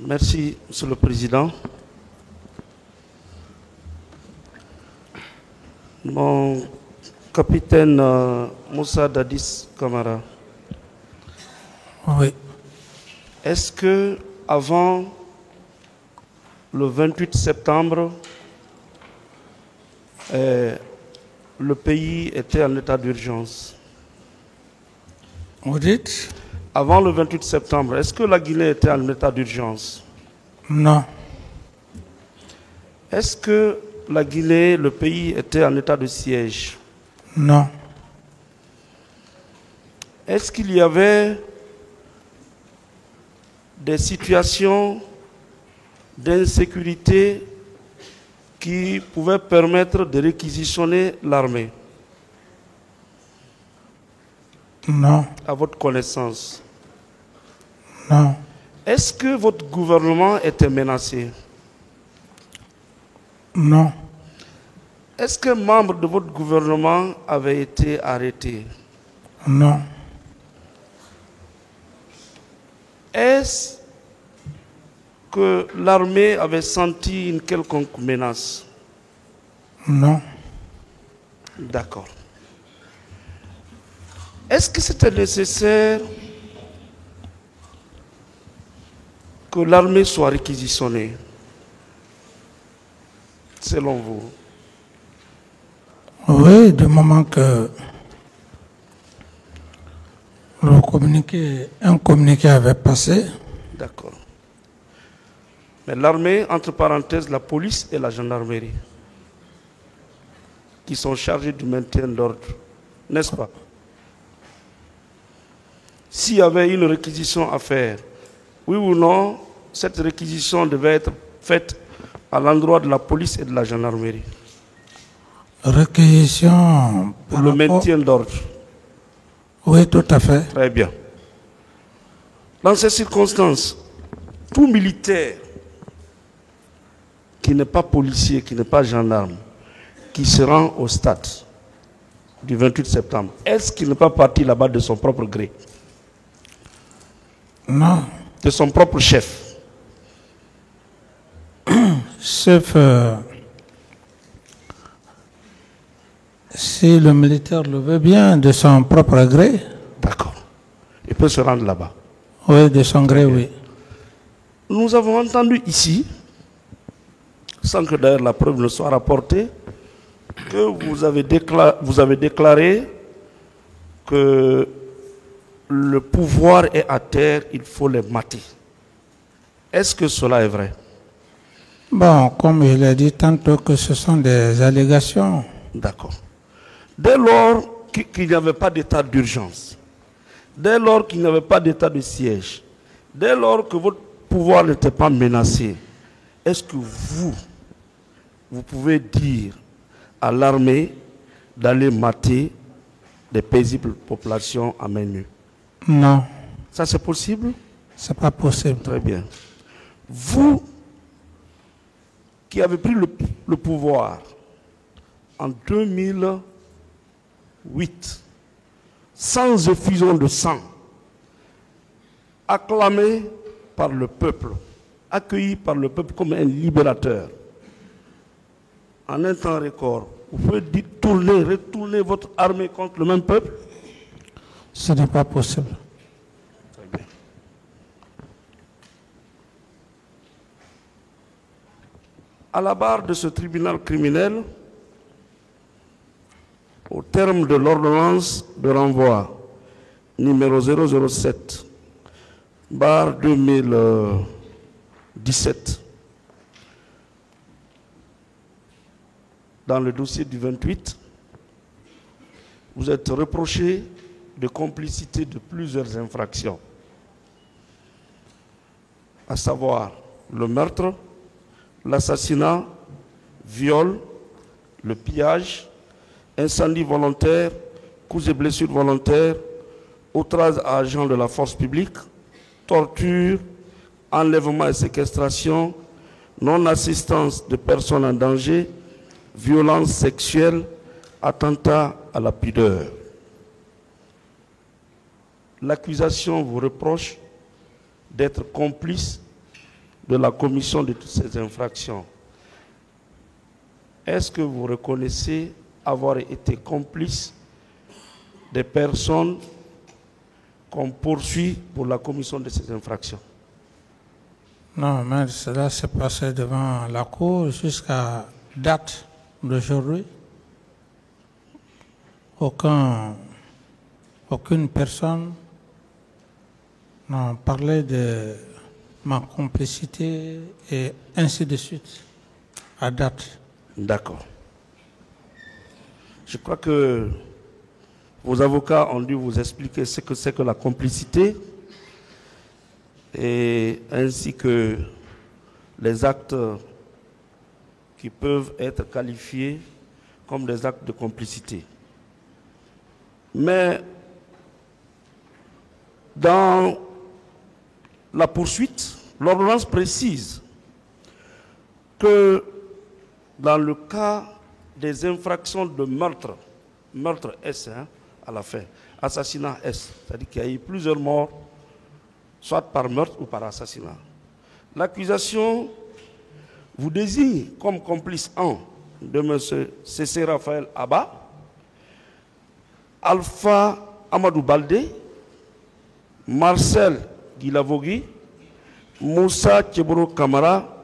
Merci, Monsieur le Président. Mon capitaine Moussa Dadis Kamara. Oui. Est-ce que avant le 28 septembre, le pays était en état d'urgence? Vous dites? Avant le 28 septembre, est-ce que la Guinée était en état d'urgence? Non. Est-ce que la Guinée, le pays, était en état de siège? Non. Est-ce qu'il y avait des situations d'insécurité qui pouvaient permettre de réquisitionner l'armée? Non. À votre connaissance? Non. Est-ce que votre gouvernement était menacé? Non. Est-ce qu'un membre de votre gouvernement avait été arrêté? Non. Est-ce que l'armée avait senti une quelconque menace? Non. D'accord. Est-ce que c'était nécessaire que l'armée soit réquisitionnée, selon vous? Oui, du moment que un communiqué avait passé. D'accord. Mais l'armée, entre parenthèses, la police et la gendarmerie, qui sont chargés du maintien d'ordre, n'est-ce pas? S'il y avait une réquisition à faire, oui ou non, cette réquisition devait être faite à l'endroit de la police et de la gendarmerie. Réquisition pour le maintien d'ordre. Oui, tout à fait. Très bien. Dans ces circonstances, tout militaire qui n'est pas policier, qui n'est pas gendarme, qui se rend au stade du 28 septembre, est-ce qu'il n'est pas parti là-bas de son propre gré? Non. De son propre chef? Chef, si le militaire le veut bien, de son propre gré. D'accord. Il peut se rendre là-bas. Oui, de son gré, oui. Nous avons entendu ici, sans que d'ailleurs la preuve ne soit rapportée, que vous avez déclaré que le pouvoir est à terre, il faut les mater. Est-ce que cela est vrai? Bon, comme je l'ai dit tantôt, que ce sont des allégations. D'accord. Dès lors qu'il n'y avait pas d'état d'urgence, dès lors qu'il n'y avait pas d'état de siège, dès lors que votre pouvoir n'était pas menacé, est-ce que vous pouvez dire à l'armée d'aller mater des paisibles populations à main nue? Non. Ça, c'est possible? C'est pas possible. Très bien. Vous qui avez pris le pouvoir en 2008, sans effusion de sang, acclamé par le peuple, accueilli par le peuple comme un libérateur, en un temps record, vous pouvez retourner votre armée contre le même peuple? Ce n'est pas possible. Très bien. À la barre de ce tribunal criminel, au terme de l'ordonnance de renvoi numéro 007, barre 2017, dans le dossier du 28, vous êtes reproché de complicité de plusieurs infractions, à savoir le meurtre, l'assassinat, viol, le pillage, incendie volontaire, coups et blessures volontaires, outrage à agents de la force publique, torture, enlèvement et séquestration, non-assistance de personnes en danger, violence sexuelle, attentat à la pudeur. L'accusation vous reproche d'être complice de la commission de toutes ces infractions, est-ce que vous reconnaissez avoir été complice des personnes qu'on poursuit pour la commission de ces infractions? Non, mais cela s'est passé devant la Cour jusqu'à date d'aujourd'hui. Aucune personne n'a parlé de ma complicité et ainsi de suite, à date. D'accord. Je crois que vos avocats ont dû vous expliquer ce que c'est que la complicité et ainsi que les actes qui peuvent être qualifiés comme des actes de complicité. Mais dans la poursuite, l'ordonnance précise que dans le cas des infractions de meurtre, meurtre S à la fin, assassinat S, c'est-à-dire qu'il y a eu plusieurs morts, soit par meurtre ou par assassinat. L'accusation vous désigne comme complice 1 de M. C.C. Raphaël Abba, Alpha Amadou Baldé, Marcel Guilavogui, Moussa Tcheboro Kamara,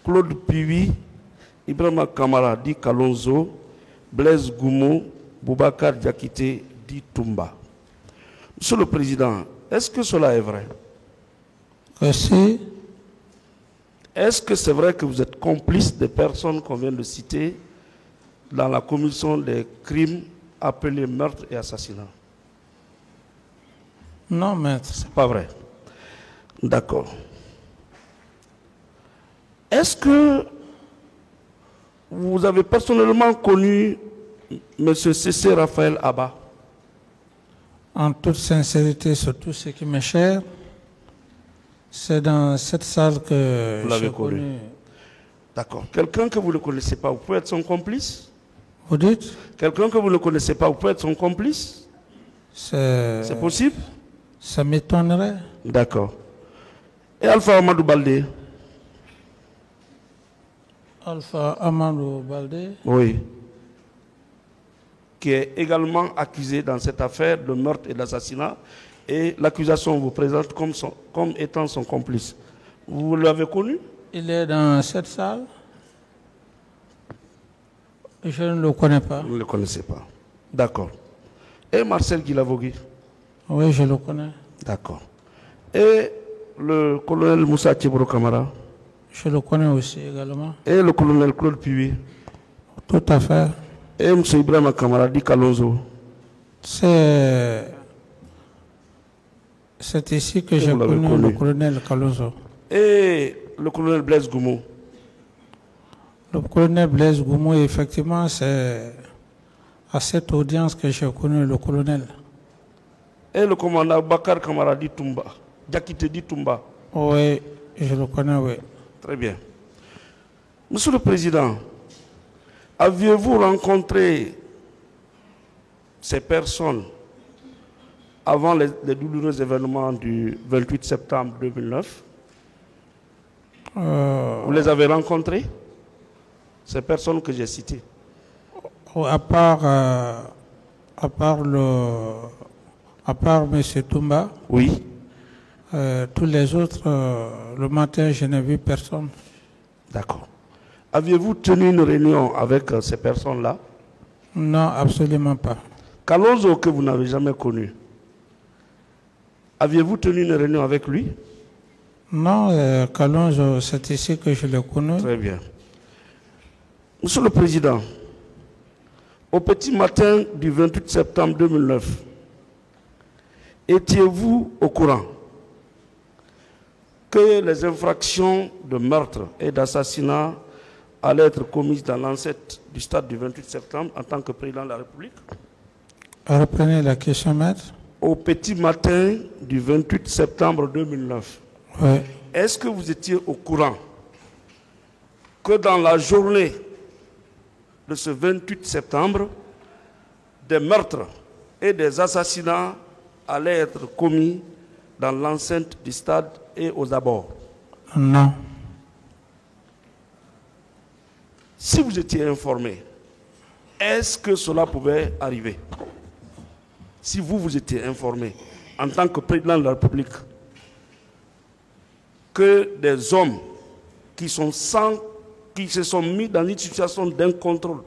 Claude Piwi, Ibrahima Kamara Di Kalonzo, Blaise Goumou, Boubacar Diakité Di Toumba. Monsieur le Président, est-ce que cela est vrai? Merci. Est-ce que c'est vrai que vous êtes complice des personnes qu'on vient de citer dans la commission des crimes appelés meurtre et assassinat? Non, maître. C'est pas vrai. D'accord. Est-ce que vous avez personnellement connu M. C.C. Raphaël Abba? En toute sincérité, sur tout ce qui m'est cher, c'est dans cette salle que Vous l'avez j'ai connu. D'accord. Quelqu'un que vous ne connaissez pas, vous pouvez être son complice? Vous dites? Quelqu'un que vous ne connaissez pas, vous pouvez être son complice? C'est possible? Ça m'étonnerait. D'accord. Et Alpha Amadou Baldé? Alpha Amadou Baldé? Oui. Qui est également accusé dans cette affaire de meurtre et d'assassinat. Et l'accusation vous présente comme étant son complice. Vous l'avez connu? Il est dans cette salle? Je ne le connais pas. Vous ne le connaissez pas. D'accord. Et Marcel Guilavogui? Oui, je le connais. D'accord. Et le colonel Moussa Tcheboro Kamara? Je le connais aussi également. Et le colonel Claude Piwi? Tout à fait. Et M. Ibrahima Kamara Di Kalonzo? C'est ici que j'ai connu le colonel Kalonzo. Et le colonel Blaise Goumou? Le colonel Blaise Goumou, effectivement, c'est à cette audience que j'ai connu le colonel. Et le commandant Bakar Kamara Di Toumba? Diakité Di Toumba? Oui, je le connais, oui. Très bien. Monsieur le Président, aviez-vous rencontré ces personnes avant les douloureux événements du 28 septembre 2009? Vous les avez rencontrés, ces personnes que j'ai citées? À part M. Toumba, oui. Tous les autres, le matin, je n'ai vu personne. D'accord. Aviez-vous tenu une réunion avec ces personnes-là? Non, absolument pas. Kalonzo, que vous n'avez jamais connu, aviez-vous tenu une réunion avec lui? Non, Kalonzo, c'est ici que je l'ai connu. Très bien. Monsieur le Président, au petit matin du 28 septembre 2009, étiez-vous au courant que les infractions de meurtre et d'assassinat allaient être commises dans l'enceinte du stade du 28 septembre en tant que président de la République? Reprenez la question, maître. Au petit matin du 28 septembre 2009, oui. Est-ce que vous étiez au courant que dans la journée de ce 28 septembre, des meurtres et des assassinats allaient être commis dans l'enceinte du stade et aux abords? Non. Si vous étiez informé, est-ce que cela pouvait arriver? Si vous étiez informé, en tant que président de la République, que des hommes qui se sont mis dans une situation d'incontrôle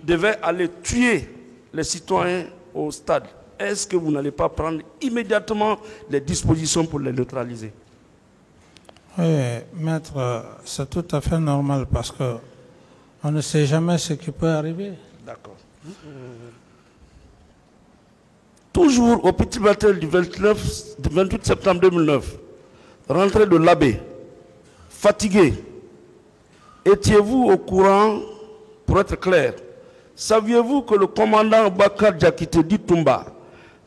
devaient aller tuer les citoyens au stade, est-ce que vous n'allez pas prendre immédiatement les dispositions pour les neutraliser? Oui, maître, c'est tout à fait normal parce qu'on ne sait jamais ce qui peut arriver. D'accord. Toujours au petit matin du 28 septembre 2009, rentrée de l'abbé, fatigué, étiez-vous au courant, pour être clair, saviez-vous que le commandant Bakar Diakité dit Toumba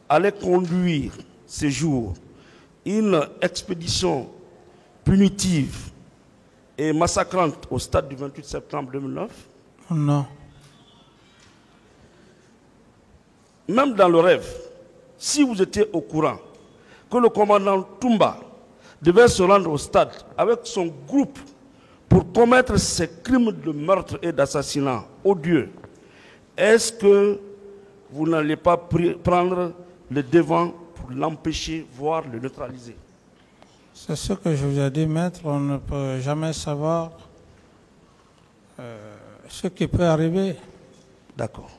allait conduire ces jours une expédition punitive et massacrante au stade du 28 septembre 2009? Non. Même dans le rêve, si vous étiez au courant que le commandant Toumba devait se rendre au stade avec son groupe pour commettre ces crimes de meurtre et d'assassinat odieux, est-ce que vous n'allez pas prendre le devant pour l'empêcher, voire le neutraliser? C'est ce que je vous ai dit, maître, on ne peut jamais savoir ce qui peut arriver. D'accord.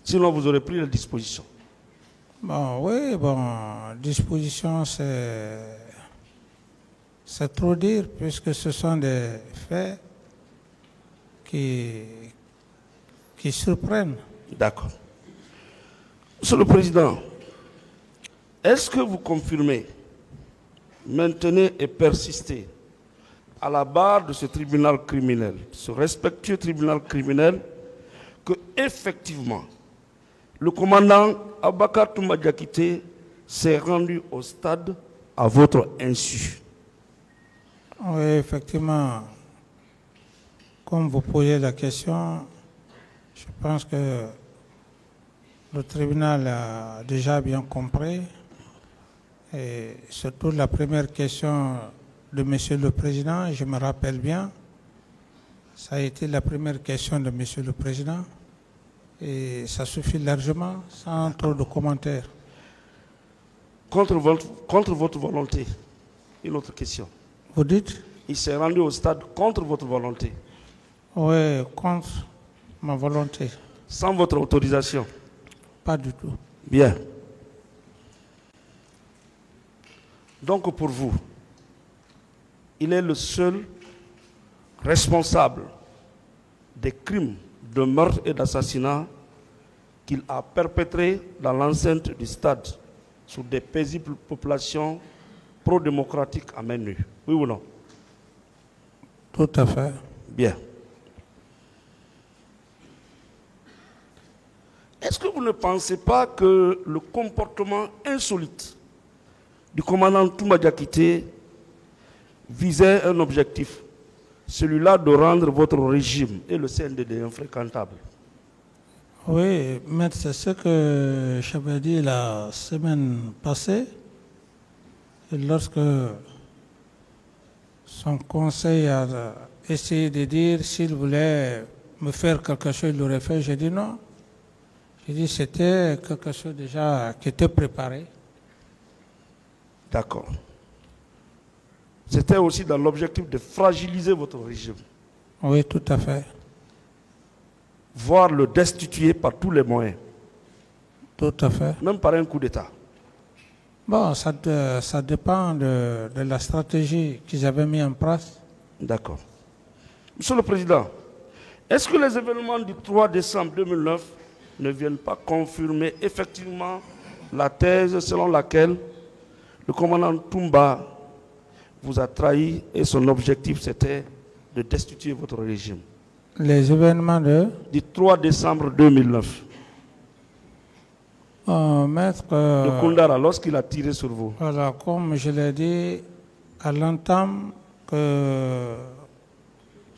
Sinon, vous aurez pris les dispositions. Bon, oui, bon, disposition, c'est trop dire, puisque ce sont des faits qui surprennent. D'accord. Monsieur le Président, est-ce que vous confirmez, maintenez et persistez à la barre de ce tribunal criminel, ce respectueux tribunal criminel, que effectivement, le commandant Abakar Toumba Diakité s'est rendu au stade à votre insu? Oui, effectivement, comme vous posez la question, je pense que le tribunal a déjà bien compris. Et surtout la première question de Monsieur le Président, je me rappelle bien, ça a été la première question de Monsieur le Président. Et ça suffit largement, sans trop de commentaires. Contre votre volonté, une autre question. Vous dites? Il s'est rendu au stade contre votre volonté? Oui, contre ma volonté. Sans votre autorisation? Pas du tout. Bien. Donc pour vous, il est le seul responsable des crimes de meurtre et d'assassinat qu'il a perpétrés dans l'enceinte du stade sur des paisibles populations pro-démocratiques à main nue. Oui ou non? Tout à fait. Bien. Est-ce que vous ne pensez pas que le comportement insolite du commandant Toumba Diakité visait un objectif, celui-là de rendre votre régime et le CNDD infréquentable? Oui, mais c'est ce que j'avais dit la semaine passée, lorsque son conseil a essayé de dire s'il voulait me faire quelque chose, il l'aurait fait. J'ai dit non. J'ai dit c'était quelque chose déjà qui était préparé. D'accord. C'était aussi dans l'objectif de fragiliser votre régime. Oui, tout à fait. Voire le destituer par tous les moyens. Tout à fait. Même par un coup d'État. Bon, ça dépend de la stratégie qu'ils avaient mis en place. D'accord. Monsieur le Président, est-ce que les événements du 3 décembre 2009 ne viennent pas confirmer effectivement la thèse selon laquelle le commandant Toumba vous a trahi et son objectif c'était de destituer votre régime? Les événements du 3 décembre 2009. Maître, de Koundara, lorsqu'il a tiré sur vous. Voilà, comme je l'ai dit à l'entame, que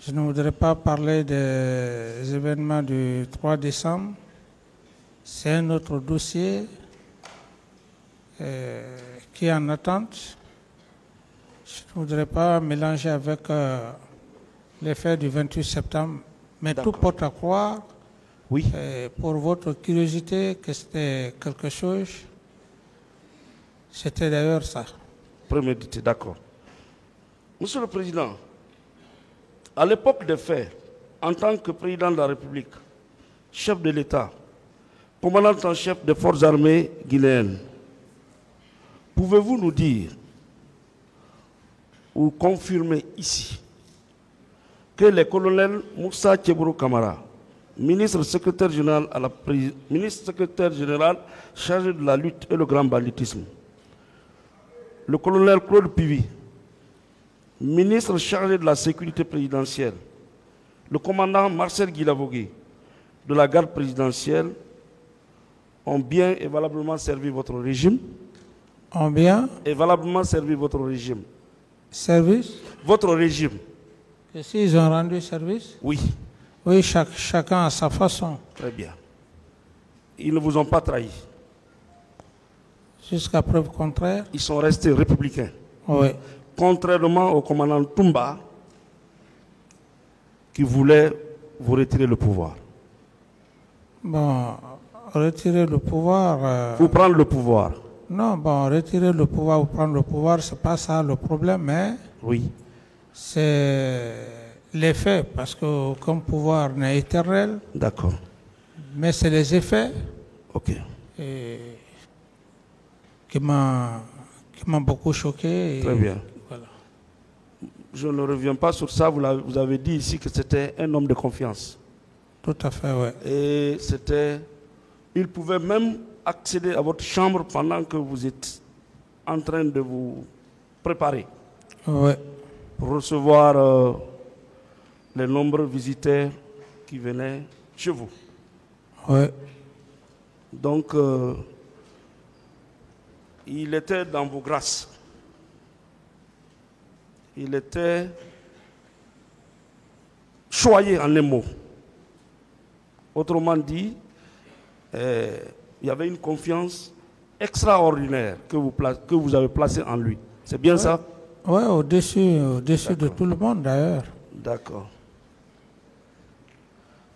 je ne voudrais pas parler des événements du 3 décembre. C'est un autre dossier qui est en attente. Je ne voudrais pas mélanger avec les faits du 28 septembre, mais tout porte à croire, Oui. pour votre curiosité, que c'était quelque chose. C'était d'ailleurs ça. Prémédité, d'accord. Monsieur le Président, à l'époque des faits, en tant que président de la République, chef de l'État, commandant en chef des forces armées guinéennes, pouvez-vous nous dire ou confirmer ici que les colonels Moussa Tchebro Kamara, ministre secrétaire général chargé de la lutte et le grand banditisme, le colonel Claude Pivi, ministre chargé de la sécurité présidentielle, le commandant Marcel Guilavogui de la garde présidentielle ont bien et valablement servi votre régime. Ont bien et valablement servi votre régime. Service? Votre régime. Et s'ils ont rendu service? Oui. Oui, chacun à sa façon. Très bien. Ils ne vous ont pas trahi. Jusqu'à preuve contraire? Ils sont restés républicains. Oui. Contrairement au commandant Toumba, qui voulait vous retirer le pouvoir. Bon, retirer le pouvoir... Ou prendre le pouvoir. Non, bon, retirer le pouvoir ou prendre le pouvoir, c'est pas ça le problème, mais... Oui. C'est l'effet, parce qu'aucun pouvoir n'est éternel. D'accord. Mais c'est les effets Ok. qui m'ont beaucoup choqué. Très bien. Voilà. Je ne reviens pas sur ça. Vous avez dit ici que c'était un homme de confiance. Tout à fait, oui. Et il pouvait même accéder à votre chambre pendant que vous êtes en train de vous préparer. Oui. Pour recevoir les nombreux visiteurs qui venaient chez vous. Oui. Donc, il était dans vos grâces. Il était choyé en un mot. Autrement dit, il y avait une confiance extraordinaire que vous avez placée en lui. C'est bien ça? Oui, au-dessus de tout le monde d'ailleurs. D'accord.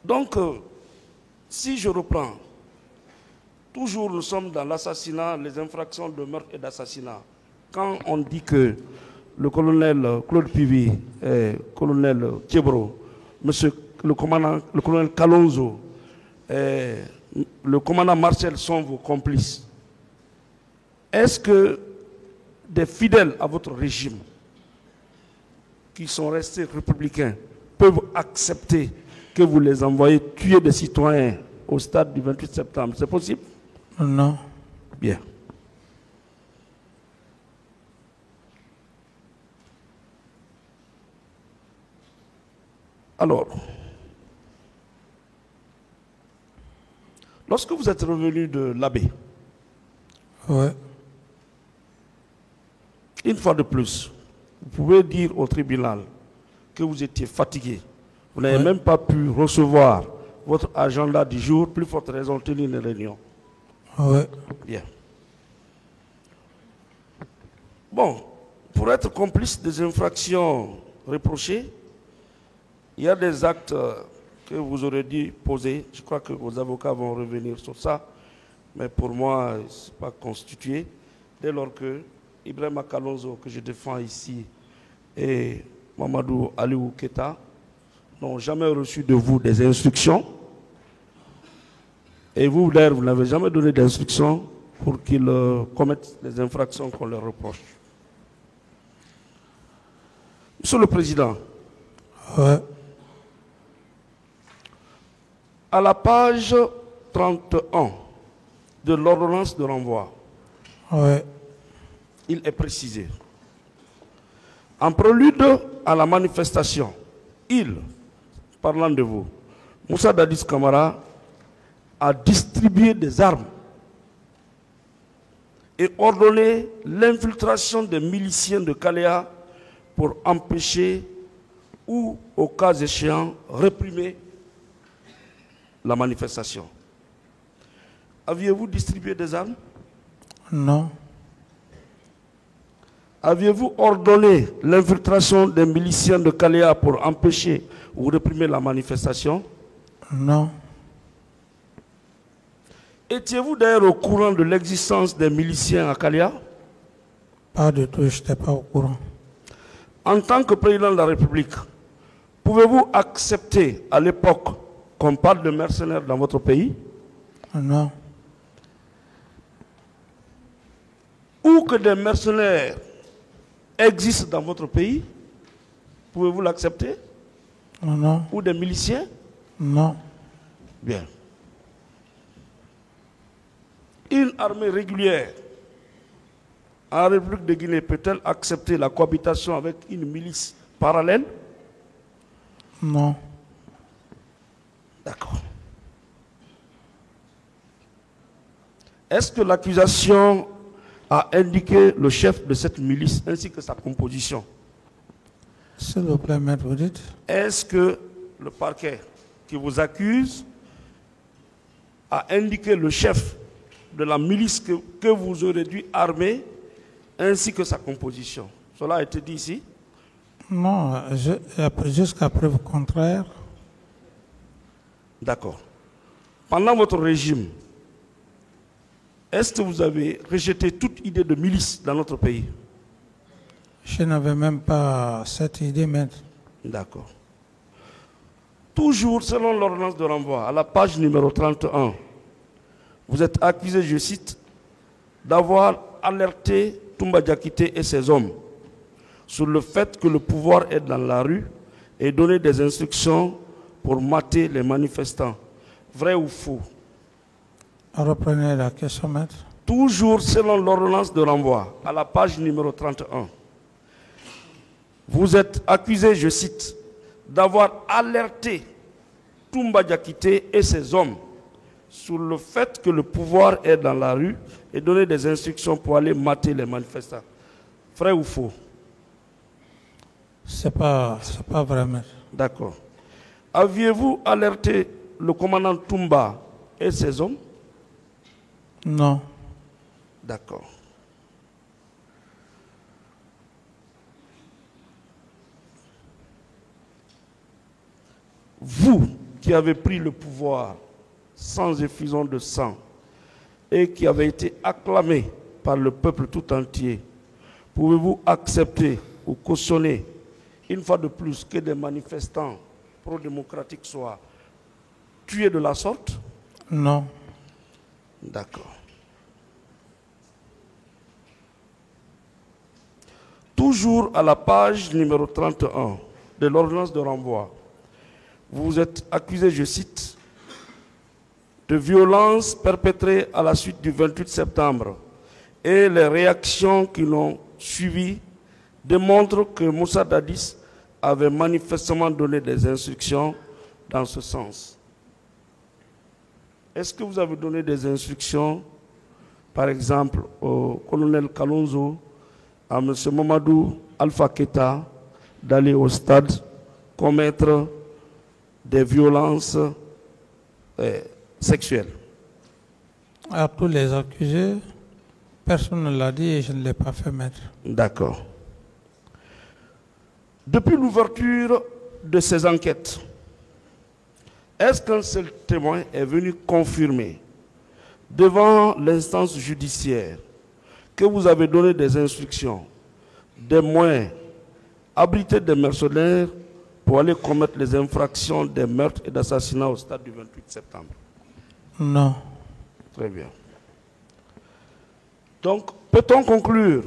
Donc, si je reprends, toujours nous sommes dans l'assassinat, les infractions de meurtre et d'assassinat. Quand on dit que le colonel Claude Pivi, colonel Tchebro, le colonel Kalonzo, le commandant Marcel sont vos complices, est-ce que des fidèles à votre régime qui sont restés républicains peuvent accepter que vous les envoyez tuer des citoyens au stade du 28 septembre? C'est possible? Non. Bien. Alors, lorsque vous êtes revenu de l'Abbé, oui. Une fois de plus, vous pouvez dire au tribunal que vous étiez fatigué. Vous n'avez même pas pu recevoir votre agenda du jour, plus forte raison, tenir une réunion. Oui. Bien. Bon, pour être complice des infractions reprochées, il y a des actes que vous aurez dû poser. Je crois que vos avocats vont revenir sur ça. Mais pour moi, ce n'est pas constitué. Dès lors que Ibrahima Kalonzo, que je défends ici, et Mamadou Aliou Keta n'ont jamais reçu de vous des instructions. Et vous, d'ailleurs, vous n'avez jamais donné d'instructions pour qu'ils commettent les infractions qu'on leur reproche. Monsieur le Président, Ouais. à la page 31 de l'ordonnance de renvoi, Ouais. il est précisé. En prélude à la manifestation, parlant de vous, Moussa Dadis Kamara a distribué des armes et ordonné l'infiltration des miliciens de Kalea pour empêcher ou, au cas échéant, réprimer la manifestation. Aviez-vous distribué des armes? Non. Aviez-vous ordonné l'infiltration des miliciens de Kalea pour empêcher ou réprimer la manifestation? Non. Étiez-vous d'ailleurs au courant de l'existence des miliciens à Kalea? Pas du tout, je n'étais pas au courant. En tant que président de la République, pouvez-vous accepter à l'époque qu'on parle de mercenaires dans votre pays? Non. Ou que des mercenaires existent dans votre pays? Pouvez-vous l'accepter? Non. Ou des miliciens? Non. Bien. Une armée régulière en République de Guinée peut-elle accepter la cohabitation avec une milice parallèle? Non. D'accord. Est-ce que l'accusation a indiqué le chef de cette milice ainsi que sa composition? S'il vous plaît, maître, vous dites? Est-ce que le parquet qui vous accuse a indiqué le chef de la milice que vous aurez dû armer ainsi que sa composition? Cela a été dit ici? Non, jusqu'à preuve contraire. D'accord. Pendant votre régime, est-ce que vous avez rejeté toute idée de milice dans notre pays? Je n'avais même pas cette idée, maître. D'accord. Toujours selon l'ordonnance de renvoi, à la page numéro 31, vous êtes accusé, je cite, d'avoir alerté Toumba Diakité et ses hommes sur le fait que le pouvoir est dans la rue et donner des instructions pour mater les manifestants. Vrai ou faux? Reprenez la question, maître. Toujours selon l'ordonnance de renvoi, à la page numéro 31, vous êtes accusé, je cite, d'avoir alerté Toumba Diakité et ses hommes sur le fait que le pouvoir est dans la rue et donner des instructions pour aller mater les manifestants. Vrai ou faux? C'est pas vrai, maître. D'accord. Aviez-vous alerté le commandant Toumba et ses hommes? Non. D'accord. Vous qui avez pris le pouvoir sans effusion de sang et qui avez été acclamé par le peuple tout entier, pouvez-vous accepter ou cautionner une fois de plus que des manifestants pro-démocratiques soient tués de la sorte? Non. D'accord. Toujours à la page numéro 31 de l'ordonnance de renvoi, vous êtes accusé, je cite, de violences perpétrées à la suite du 28 septembre et les réactions qui l'ont suivi démontrent que Moussa Dadis avait manifestement donné des instructions dans ce sens. Est-ce que vous avez donné des instructions, par exemple, au colonel Kalonzo, à M. Mamadou Alpha Keta, d'aller au stade commettre des violences sexuelles? À tous les accusés, personne ne l'a dit et je ne l'ai pas fait, maître. D'accord. Depuis l'ouverture de ces enquêtes, est-ce qu'un seul témoin est venu confirmer devant l'instance judiciaire que vous avez donné des instructions, des moyens, abriter des mercenaires pour aller commettre les infractions des meurtres et d'assassinats au stade du 28 septembre? Non. Très bien. Donc, peut-on conclure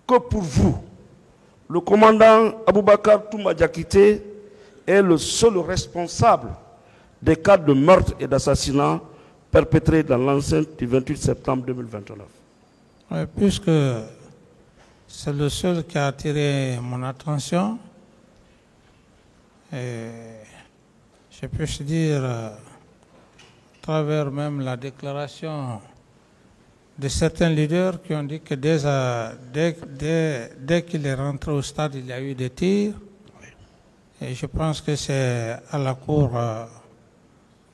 que pour vous, le commandant Aboubakar Toumba Diakité est le seul responsable des cas de meurtre et d'assassinat perpétrés dans l'enceinte du 28 septembre 2029? Oui, puisque c'est le seul qui a attiré mon attention, et je peux dire, à travers même la déclaration de certains leaders qui ont dit que dès qu'il est rentré au stade, il y a eu des tirs. Et je pense que c'est à la Cour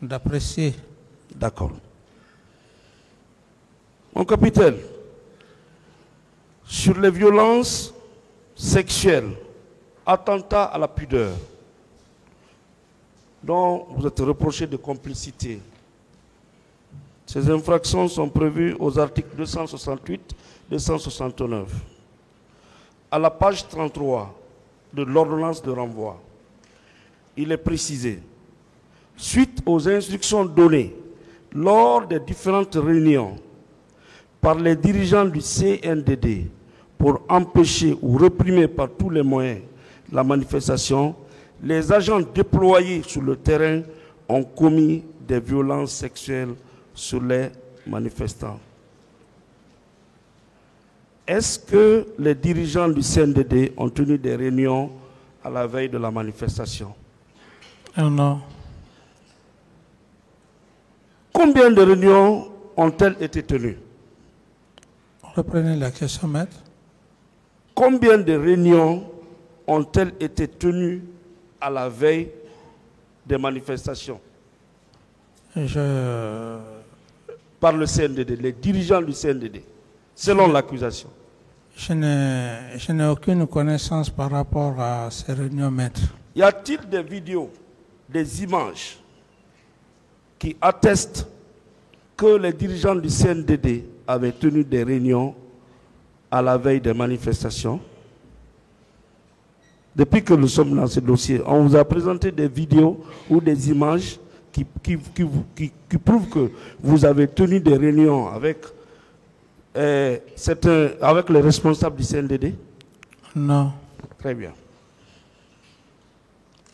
d'apprécier. D'accord. Mon capitaine, sur sur les violences sexuelles, attentats à la pudeur, dont vous êtes reproché de complicité. Ces infractions sont prévues aux articles 268, 269. À la page 33 de l'ordonnance de renvoi, il est précisé, suite aux instructions données lors des différentes réunions par les dirigeants du CNDD pour empêcher ou réprimer par tous les moyens la manifestation, les agents déployés sur le terrain ont commis des violences sexuelles sur les manifestants. Est-ce que les dirigeants du CNDD ont tenu des réunions à la veille de la manifestation? Non. Combien de réunions ont-elles été tenues? Reprenez la question, maître. Combien de réunions ont-elles été tenues à la veille des manifestations? Par le CNDD, les dirigeants du CNDD, selon l'accusation. Je n'ai aucune connaissance par rapport à ces réunions, maître. Y a-t-il des vidéos, des images qui attestent que les dirigeants du CNDD avaient tenu des réunions à la veille des manifestations? Depuis que nous sommes dans ce dossier, on vous a présenté des vidéos ou des images qui prouvent que vous avez tenu des réunions avec les responsables du CNDD? Non. Très bien.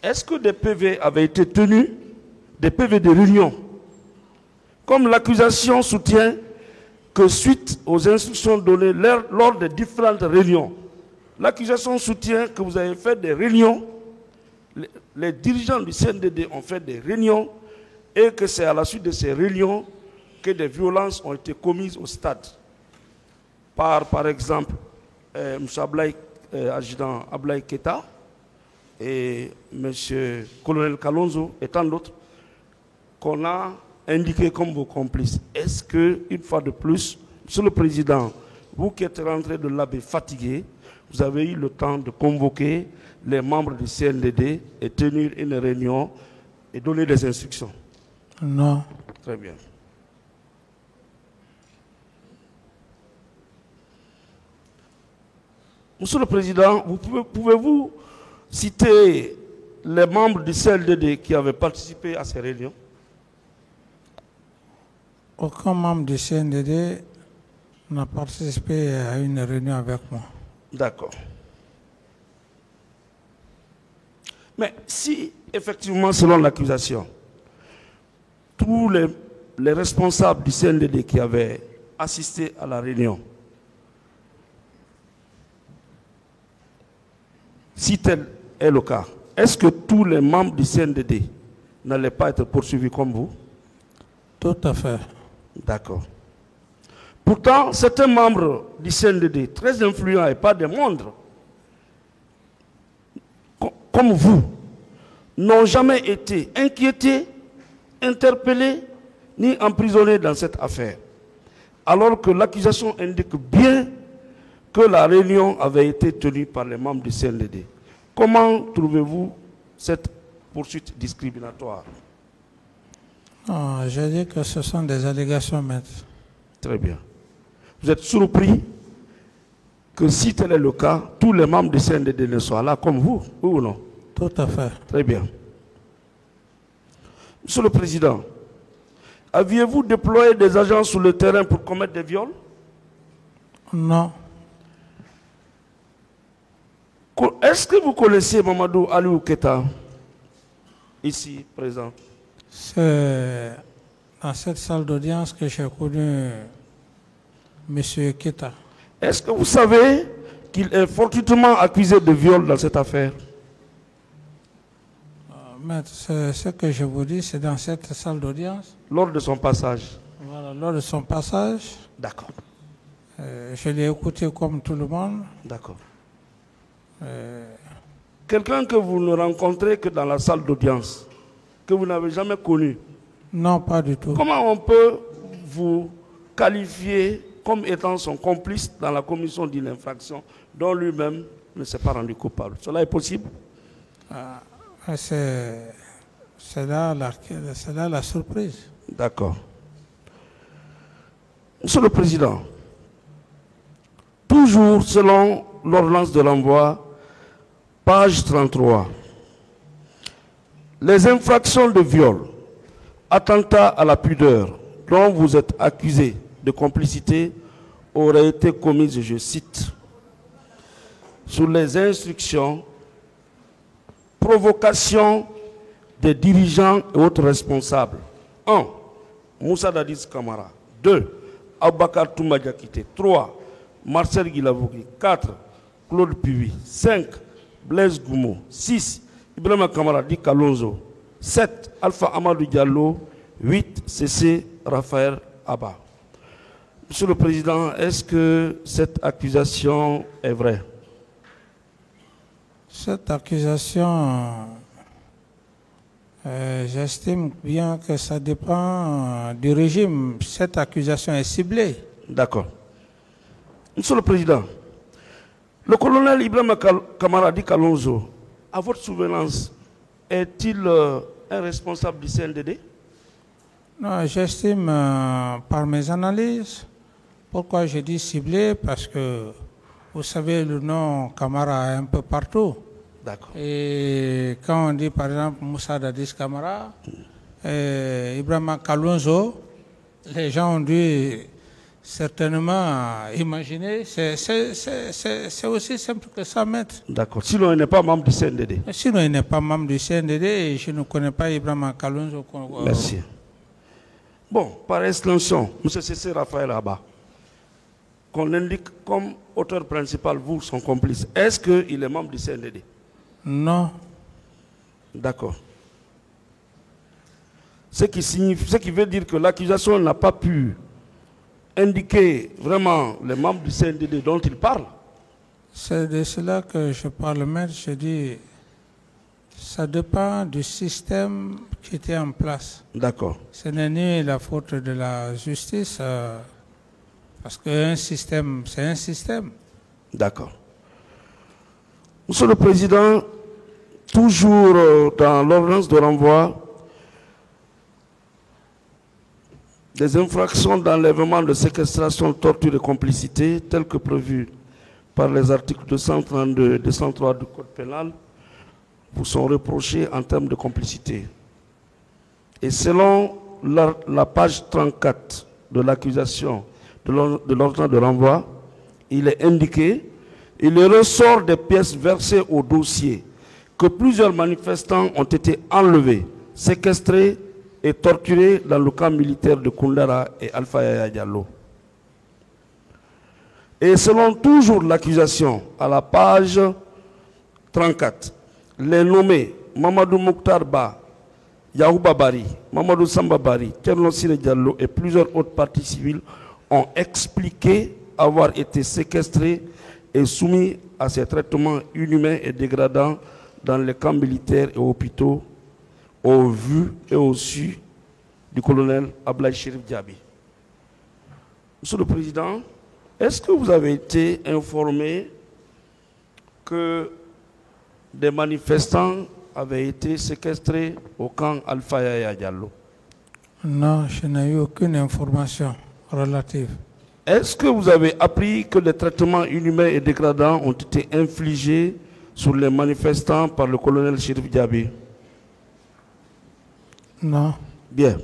Est-ce que des PV avaient été tenus, des PV de réunion? Comme l'accusation soutient que suite aux instructions données lors des différentes réunions, l'accusation soutient que vous avez fait des réunions, les dirigeants du CNDD ont fait des réunions et que c'est à la suite de ces réunions que des violences ont été commises au stade. Par exemple, M. Adjudant Ablaï Keta et M. Colonel Kalonzo et tant d'autres qu'on a indiqués comme vos complices. Est-ce que, une fois de plus, M. le Président, vous qui êtes rentré de l'AB fatigué, vous avez eu le temps de convoquer les membres du CNDD et tenir une réunion et donner des instructions? Non. Très bien. Monsieur le Président, pouvez-vous citer les membres du CNDD qui avaient participé à ces réunions? Aucun membre du CNDD n'a participé à une réunion avec moi. D'accord. Mais si, effectivement, selon l'accusation, tous les responsables du CNDD qui avaient assisté à la réunion, si tel est le cas, est-ce que tous les membres du CNDD n'allaient pas être poursuivis comme vous? Tout à fait. D'accord. Pourtant, certains membres du CNDD, très influents et pas des moindres, comme vous, n'ont jamais été inquiétés, interpellés, ni emprisonnés dans cette affaire. Alors que l'accusation indique bien que la réunion avait été tenue par les membres du CNDD. Comment trouvez-vous cette poursuite discriminatoire? Je dis que ce sont des allégations, maître. Très bien. Vous êtes surpris que si tel est le cas, tous les membres du CNDD ne soient là comme vous, oui ou non? Tout à fait. Très bien. Monsieur le Président, aviez-vous déployé des agents sur le terrain pour commettre des viols? Non. Est-ce que vous connaissez Mamadou Aliou Keta, ici présent? C'est dans cette salle d'audience que j'ai connu M. Keta. Est-ce que vous savez qu'il est fortuitement accusé de viol dans cette affaire? Maître, ce que je vous dis, c'est dans cette salle d'audience. Lors de son passage? Voilà, lors de son passage. D'accord. Je l'ai écouté comme tout le monde. D'accord. Quelqu'un que vous ne rencontrez que dans la salle d'audience, que vous n'avez jamais connu? Non, pas du tout. Comment on peut vous qualifier comme étant son complice dans la commission d'une infraction dont lui-même ne s'est pas rendu coupable. Cela est possible? C'est là la surprise. D'accord. Monsieur le Président, toujours selon l'ordonnance de l'envoi, page 33, les infractions de viol, attentat à la pudeur dont vous êtes accusé de complicité auraient été commises, je cite, sous les instructions, provocation des dirigeants et autres responsables. 1. Moussa Dadis Kamara. 2. Aboubakar Touma Diakité. 3. Marcel Guilavogui. 4. Claude Puy. 5. Blaise Goumo. 6. Ibrahima Kamara Di Kalonzo. 7. Alpha Amadou Diallo. 8. CC Raphaël Abba. Monsieur le Président, est-ce que cette accusation est vraie? Cette accusation, j'estime bien que ça dépend du régime. Cette accusation est ciblée. D'accord. Monsieur le Président, le colonel Ibrahima Kamara Di Kalonzo, à votre souvenance, est-il un responsable du CNDD? Non, j'estime par mes analyses. Pourquoi je dis ciblé? Parce que vous savez, le nom Kamara est un peu partout. D'accord. Et quand on dit par exemple Moussa Dadis Kamara, Ibrahima Kalonzo, les gens ont dû certainement imaginer, c'est aussi simple que ça, maître. D'accord. Sinon, il n'est pas membre du CNDD. Sinon, il n'est pas membre du CNDD et je ne connais pas Ibrahima Kalonzo. Merci. Bon, par extension, M. C.C. Raphaël Abba, qu'on indique comme auteur principal, vous, son complice, est-ce qu'il est membre du CNDD? Non. D'accord. Ce qui veut dire que l'accusation n'a pas pu indiquer vraiment les membres du CNDD dont il parle. C'est de cela que je parle, maître. Je dis, ça dépend du système qui était en place. D'accord. Ce n'est ni la faute de la justice, parce qu'un système, c'est un système. D'accord. Monsieur le Président, toujours dans l'ordonnance de renvoi, des infractions d'enlèvement, de séquestration, torture et complicité, telles que prévues par les articles 232 et 203 du Code pénal, vous sont reprochées en termes de complicité. Et selon la page 34 de l'accusation de l'ordonnance de renvoi, il est indiqué, il ressort des pièces versées au dossier que plusieurs manifestants ont été enlevés, séquestrés et torturés dans le camp militaire de Koundara et Alpha Yaya Diallo. Et selon toujours l'accusation, à la page 34, les nommés Mamadou Mokhtar Ba, Yahouba Bari, Mamadou Samba Bari, Tcherno Sire Diallo et plusieurs autres parties civiles ont expliqué avoir été séquestrés et soumis à ces traitements inhumains et dégradants dans les camps militaires et hôpitaux au vu et au su du colonel Ablaye Chérif Diaby. Monsieur le Président, est-ce que vous avez été informé que des manifestants avaient été séquestrés au camp Alpha Yaya Diallo? Non, je n'ai eu aucune information relative. Est-ce que vous avez appris que des traitements inhumains et dégradants ont été infligés sur les manifestants par le colonel Chérif Diaby? Non. Bien.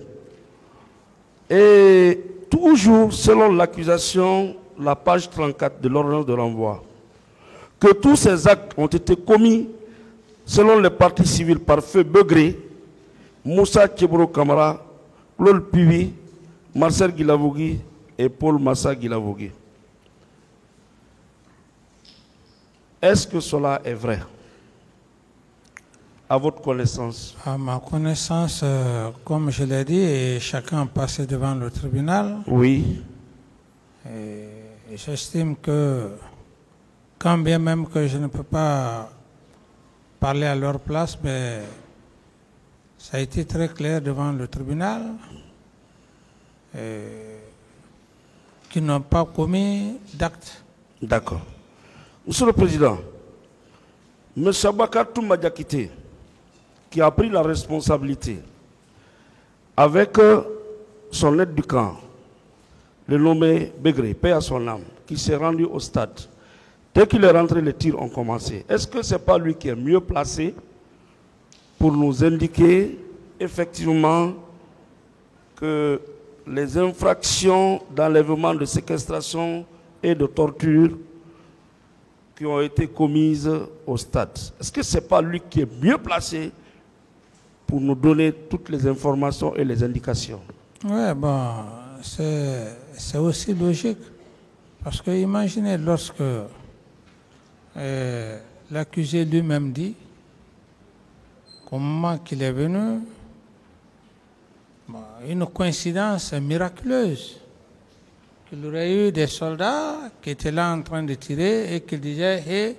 Et toujours selon l'accusation, la page 34 de l'ordonnance de renvoi, que tous ces actes ont été commis selon les parties civiles par feu Begré, Moussa Tchebro Kamara, Claude Puy, Marcel Guilavogui et Paul Massa Guilavogui. Est-ce que cela est vrai? À votre connaissance? À ma connaissance, comme je l'ai dit, et chacun passé devant le tribunal. Oui. Et j'estime que, quand bien même que je ne peux pas parler à leur place, mais ça a été très clair devant le tribunal. Et qui n'ont pas commis d'acte. D'accord. Monsieur le Président, M. Abakar Toumba Diakité, qui a pris la responsabilité avec son aide du camp, le nommé Begré, paix à son âme, qui s'est rendu au stade. Dès qu'il est rentré, les tirs ont commencé. Est-ce que ce n'est pas lui qui est mieux placé pour nous indiquer effectivement que les infractions d'enlèvement, de séquestration et de torture qui ont été commises au stade, est-ce que ce n'est pas lui qui est mieux placé pour nous donner toutes les informations et les indications? Oui, bon, c'est aussi logique. Parce que imaginez lorsque l'accusé lui-même dit qu'au moment qu'il est venu, une coïncidence miraculeuse, qu'il y aurait eu des soldats qui étaient là en train de tirer et qu'il disait,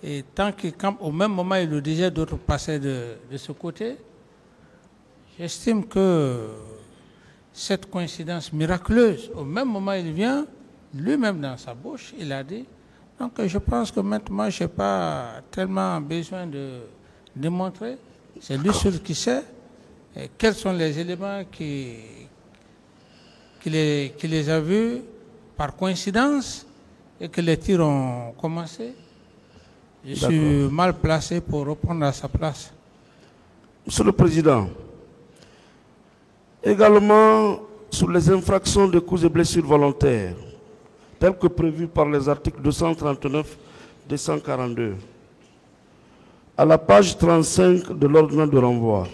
et tant qu'il campe, au même moment il le disait, d'autres passaient de ce côté. J'estime que cette coïncidence miraculeuse, au même moment il vient, lui-même dans sa bouche, il a dit. Donc je pense que maintenant je n'ai pas tellement besoin de démontrer. C'est lui seul qui sait quels sont les éléments qui les a vus par coïncidence et que les tirs ont commencé. Je suis mal placé pour reprendre à sa place. Monsieur le Président, également sur les infractions de coups et blessures volontaires, telles que prévues par les articles 239 et 242, à la page 35 de l'ordonnance de renvoi,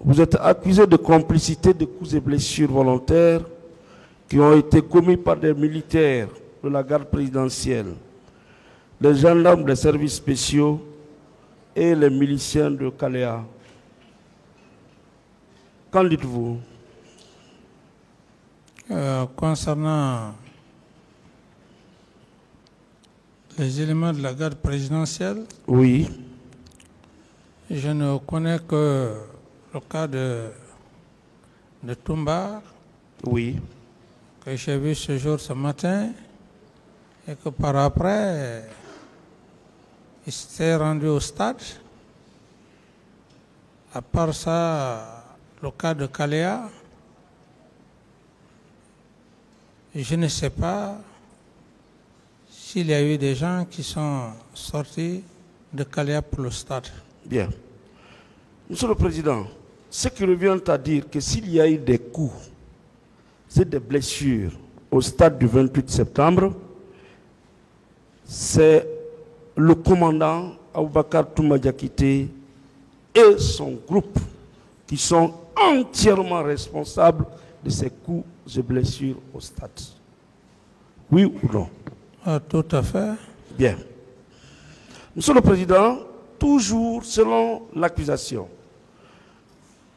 vous êtes accusé de complicité de coups et blessures volontaires qui ont été commis par des militaires de la garde présidentielle, les gendarmes des services spéciaux et les miliciens de Kalea. Qu'en dites-vous? Concernant les éléments de la garde présidentielle, oui, je ne connais que le cas de Toumba, oui, que j'ai vu ce jour, ce matin, et que par après, il s'était rendu au stade. À part ça, le cas de Kalea, je ne sais pas s'il y a eu des gens qui sont sortis de Kalea pour le stade. Bien. Monsieur le Président, ce qui revient à dire que s'il y a eu des coups et des blessures au stade du 28 septembre, c'est le commandant Abakar Toumba Diakité et son groupe qui sont entièrement responsables de ces coups et blessures au stade. Oui ou non? Tout à fait. Bien. Monsieur le Président, toujours selon l'accusation,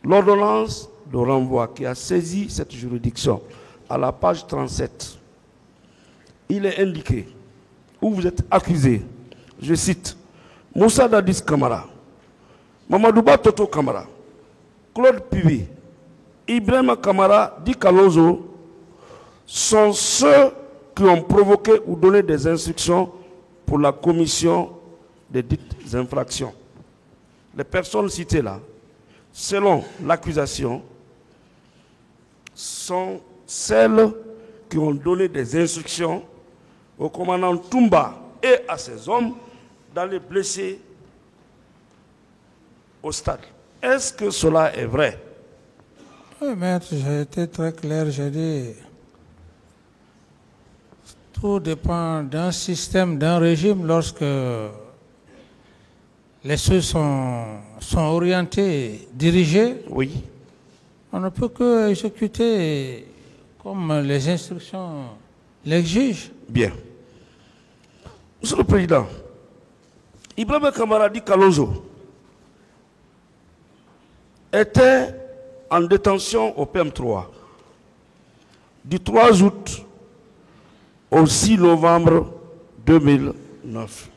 l'ordonnance de renvoi qui a saisi cette juridiction à la page 37, il est indiqué où vous êtes accusé, je cite, Moussa Dadis Kamara, Mamadouba Toto Kamara, Claude Pivi, Ibrahim Kamara Di Kalonzo sont ceux qui ont provoqué ou donné des instructions pour la commission des dites infractions. Les personnes citées là, selon l'accusation, sont celles qui ont donné des instructions au commandant Toumba et à ses hommes d'aller blesser au stade. Est-ce que cela est vrai? Oui, maître, j'ai été très clair, j'ai dit, tout dépend d'un système, d'un régime. Lorsque les choses sont orientées, dirigées, oui, on ne peut que exécuter comme les instructions l'exigent. Bien. Monsieur le Président, Ibrahim Kamara Di Kalonzo était en détention au PM3 du 3 août au 6 novembre 2009.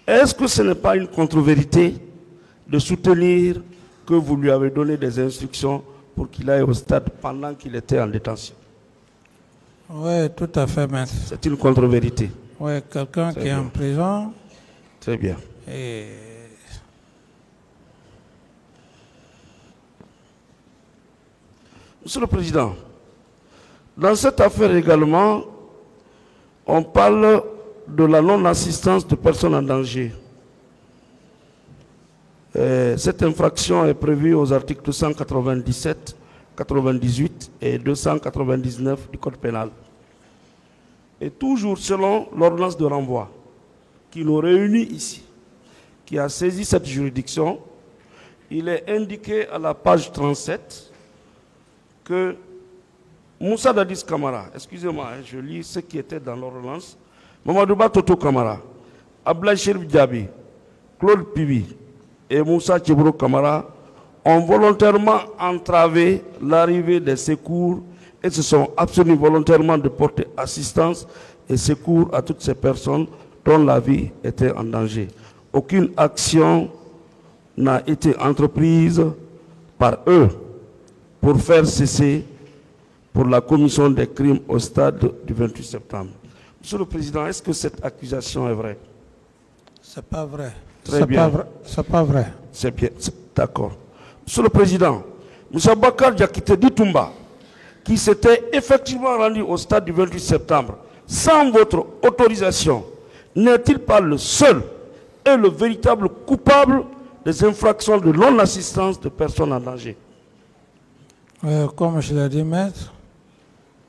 Est-ce que ce n'est pas une contre-vérité de soutenir que vous lui avez donné des instructions pour qu'il aille au stade pendant qu'il était en détention. Oui, tout à fait, maître. C'est une contre-vérité. Oui, quelqu'un qui est en prison. Très bien. Et Monsieur le Président, dans cette affaire également, on parle de la non-assistance de personnes en danger. Cette infraction est prévue aux articles 297, 98 et 299 du Code pénal. Et toujours selon l'ordonnance de renvoi qui nous réunit ici, qui a saisi cette juridiction, il est indiqué à la page 37 que Moussa Dadis Kamara, excusez-moi, je lis ce qui était dans l'ordonnance, Mamadouba Toto Kamara, Ablaye Cherif Diaby, Claude Pibi et Moussa Tchibro Kamara ont volontairement entravé l'arrivée des secours et se sont abstenus volontairement de porter assistance et secours à toutes ces personnes dont la vie était en danger. Aucune action n'a été entreprise par eux pour faire cesser pour la commission des crimes au stade du 28 septembre. Monsieur le Président, est-ce que cette accusation est vraie? c'est pas vrai. Très bien. C'est pas vrai. C'est bien, d'accord. Monsieur le Président, M. Bakar Diakité Ditumba, qui s'était effectivement rendu au stade du 28 septembre, sans votre autorisation, n'est-il pas le seul et le véritable coupable des infractions de non-assistance de personnes en danger? Comme je l'ai dit, maître,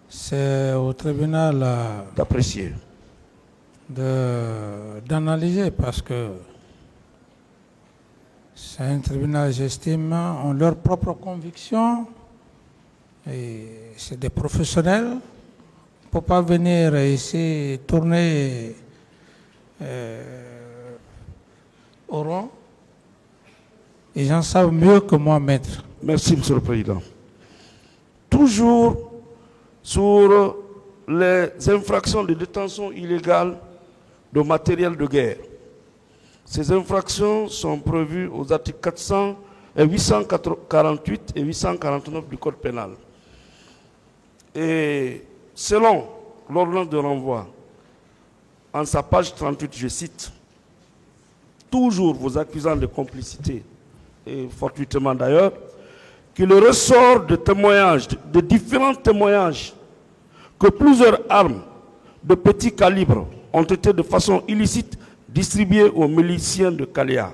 c'est au tribunal D'apprécier. d'analyser parce que c'est un tribunal, j'estime, ont leur propre conviction et c'est des professionnels. On ne peut pas venir ici tourner au rond. Les gens savent mieux que moi, maître. Merci, Monsieur le Président. Toujours sur les infractions de détention illégale de matériel de guerre. Ces infractions sont prévues aux articles 848 et 849 du Code pénal. Et selon l'ordonnance de renvoi, en sa page 38, je cite, toujours vous accusant de complicité, et fortuitement d'ailleurs, qu'il ressort de témoignages, de différents témoignages, que plusieurs armes de petit calibre ont été de façon illicite distribuées aux miliciens de Kaléa,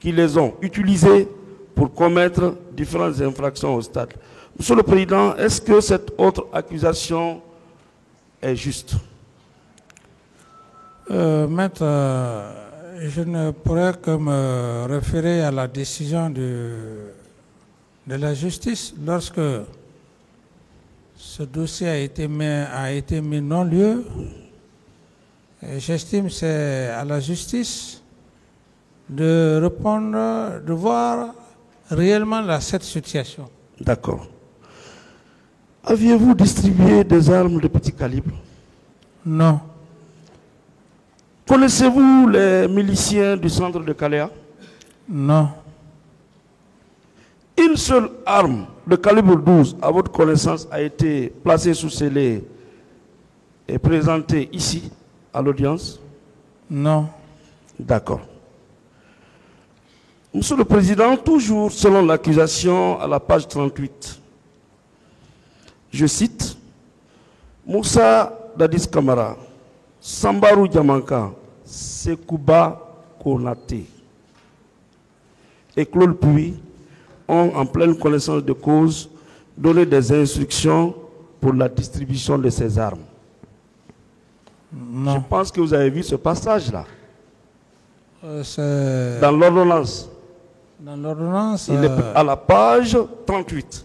qui les ont utilisées pour commettre différentes infractions au stade. Monsieur le Président, est-ce que cette autre accusation est juste? Maître, je ne pourrais que me référer à la décision de la justice lorsque ce dossier a été mis non-lieu. J'estime que c'est à la justice de répondre, de voir réellement cette situation. D'accord. Aviez-vous distribué des armes de petit calibre? Non. Connaissez-vous les miliciens du centre de Kaléa? Non. Une seule arme de calibre 12, à votre connaissance, a été placée sous scellé et présentée ici, à l'audience? Non. D'accord. Monsieur le Président, toujours selon l'accusation à la page 38, je cite, Moussa Dadis Kamara, Sambarou Diamanka, Sekouba Konate et Claude Puy ont, en pleine connaissance de cause, donné des instructions pour la distribution de ces armes. Non. Je pense que vous avez vu ce passage-là. C'est Dans l'ordonnance. dans l'ordonnance. Il est à la page 38.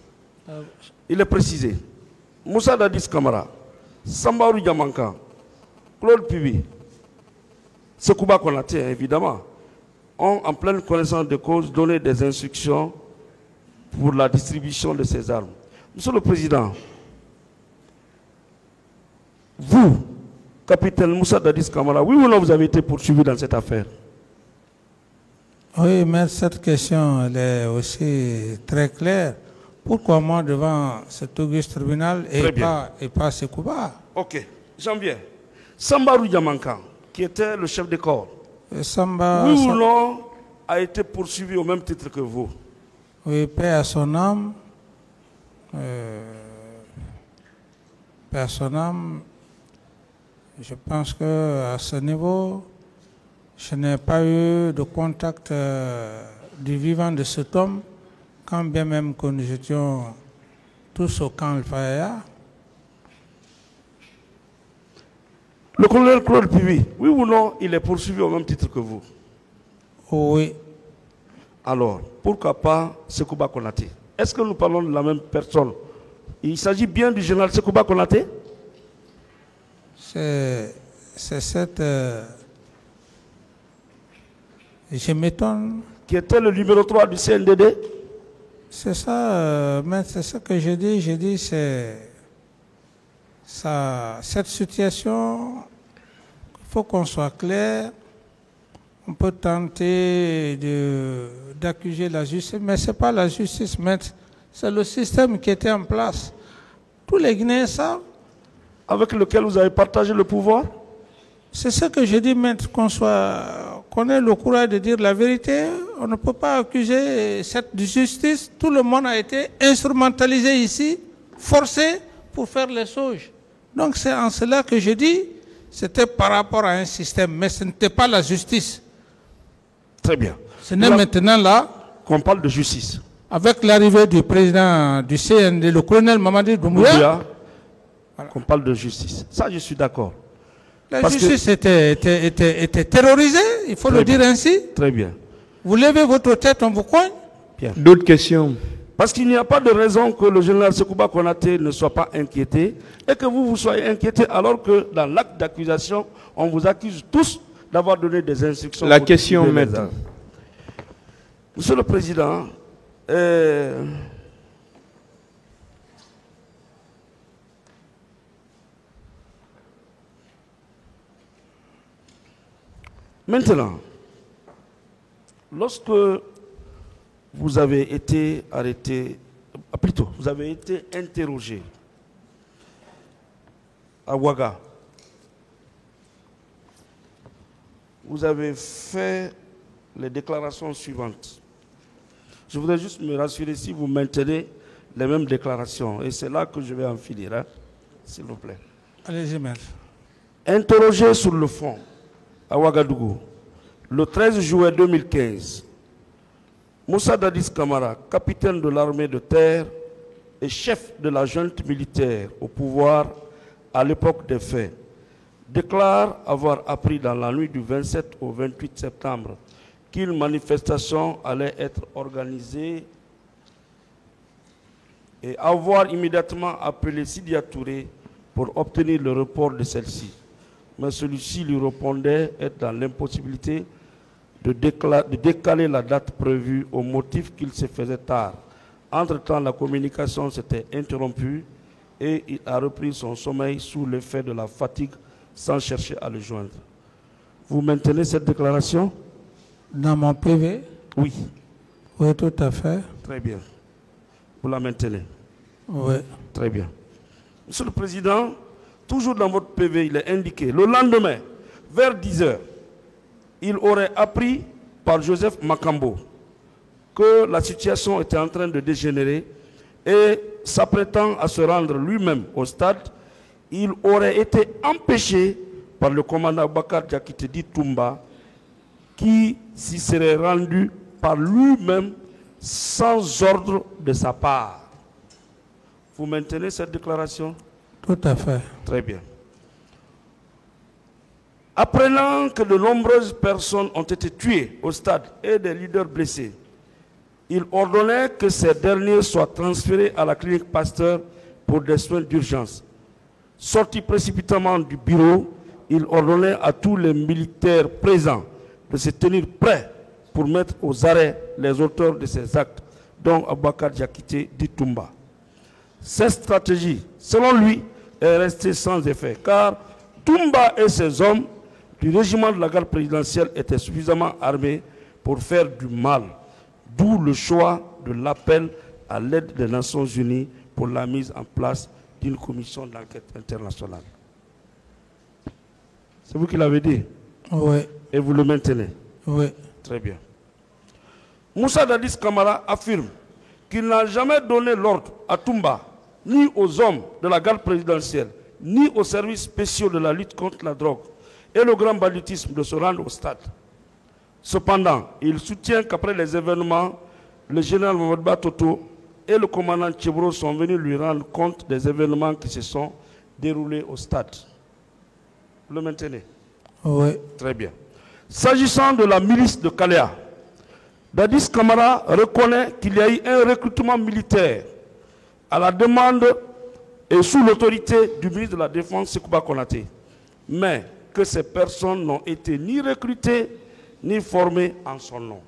Il est précisé. Moussa Dadis Kamara, Sambarou Diamanka, Claude Pibi, Sekouba Konate, évidemment, ont, en pleine connaissance de cause, donné des instructions pour la distribution de ces armes. Monsieur le Président, vous, capitaine Moussa Dadis Kamara, oui ou non, vous avez été poursuivi dans cette affaire? Oui, mais cette question elle est aussi très claire. Pourquoi moi devant cet auguste tribunal et pas Sekouba? Ok, j'en viens. Samba Roudiamanka, qui était le chef de corps, Samba, oui ou non, a été poursuivi au même titre que vous? Oui, paix à son âme. Paix à son âme. Je pense qu'à ce niveau, je n'ai pas eu de contact du vivant de cet homme, quand bien même que nous étions tous au camp Al-Faya. Le colonel Claude Pivi, oui ou non, il est poursuivi au même titre que vous? Oui. Alors, pourquoi pas Sekouba Konaté? Est-ce que nous parlons de la même personne? Il s'agit bien du général Sekouba Konaté? C'est cette... je m'étonne. Qui était le numéro 3 du CNDD? C'est ça, mais c'est ça que je dis. Je dis, c'est... cette situation, il faut qu'on soit clair. On peut tenter d'accuser la justice, mais ce n'est pas la justice, maître. C'est le système qui était en place. Tous les Guinéens savent. Avec lequel vous avez partagé le pouvoir? C'est ce que je dis, maître, qu'on ait le courage de dire la vérité. On ne peut pas accuser cette justice. Tout le monde a été instrumentalisé ici, forcé pour faire les choses. Donc c'est en cela que je dis, c'était par rapport à un système, mais ce n'était pas la justice. Très bien. Ce n'est maintenant là qu'on parle de justice. Avec l'arrivée du président du CND, le colonel Mamadi Doumbouya, voilà, qu'on parle de justice. Ça, je suis d'accord. La justice était terrorisée, il faut le dire ainsi. Très bien. Vous levez votre tête, on vous cogne. D'autres questions? Parce qu'il n'y a pas de raison que le général Sekouba Konaté ne soit pas inquiété et que vous soyez inquiété alors que dans l'acte d'accusation, on vous accuse tous d'avoir donné des instructions. La question maintenant. Monsieur le Président, maintenant, lorsque vous avez été arrêté, plutôt, vous avez été interrogé à Ouaga, vous avez fait les déclarations suivantes. Je voudrais juste me rassurer si vous maintenez les mêmes déclarations. Et c'est là que je vais en finir, hein, s'il vous plaît. Allez-y, maître. Interrogé sur le fond à Ouagadougou, le 13 juillet 2015, Moussa Dadis Kamara, capitaine de l'armée de terre et chef de la junte militaire au pouvoir à l'époque des faits, déclare avoir appris dans la nuit du 27 au 28 septembre qu'une manifestation allait être organisée et avoir immédiatement appelé Sidia Touré pour obtenir le report de celle-ci. Mais celui-ci lui répondait être dans l'impossibilité de décaler la date prévue au motif qu'il se faisait tard. Entre-temps, la communication s'était interrompue et il a repris son sommeil sous l'effet de la fatigue sans chercher à le joindre. Vous maintenez cette déclaration? Dans mon PV? Oui. Oui, tout à fait. Très bien. Vous la maintenez? Oui. Très bien. Monsieur le Président, toujours dans votre PV, il est indiqué, le lendemain, vers 10 h, il aurait appris par Joseph Makambo que la situation était en train de dégénérer et s'apprêtant à se rendre lui-même au stade, il aurait été empêché par le commandant Bakar Diakité Toumba qui s'y serait rendu par lui-même sans ordre de sa part. Vous maintenez cette déclaration? Tout à fait. Très bien. Apprenant que de nombreuses personnes ont été tuées au stade et des leaders blessés, il ordonnait que ces derniers soient transférés à la clinique Pasteur pour des soins d'urgence. Sorti précipitamment du bureau, il ordonnait à tous les militaires présents de se tenir prêts pour mettre aux arrêts les auteurs de ces actes, dont Aboubacar Diakité Toumba. Cette stratégie, selon lui, est restée sans effet, car Toumba et ses hommes du régiment de la garde présidentielle étaient suffisamment armés pour faire du mal, d'où le choix de l'appel à l'aide des Nations Unies pour la mise en place d'une commission d'enquête internationale. C'est vous qui l'avez dit? Oui. Et vous le maintenez? Oui. Très bien. Moussa Dadis Camara affirme qu'il n'a jamais donné l'ordre à Toumba, ni aux hommes de la garde présidentielle, ni aux services spéciaux de la lutte contre la drogue et le grand banditisme de se rendre au stade. Cependant, il soutient qu'après les événements, le général Mohamed Batoto et le commandant Tchebro sont venus lui rendre compte des événements qui se sont déroulés au stade. Vous le maintenez? Oui. Très bien. S'agissant de la milice de Kalea, Dadis Camara reconnaît qu'il y a eu un recrutement militaire à la demande et sous l'autorité du ministre de la Défense, Sekouba Konaté, mais que ces personnes n'ont été ni recrutées ni formées en son nom.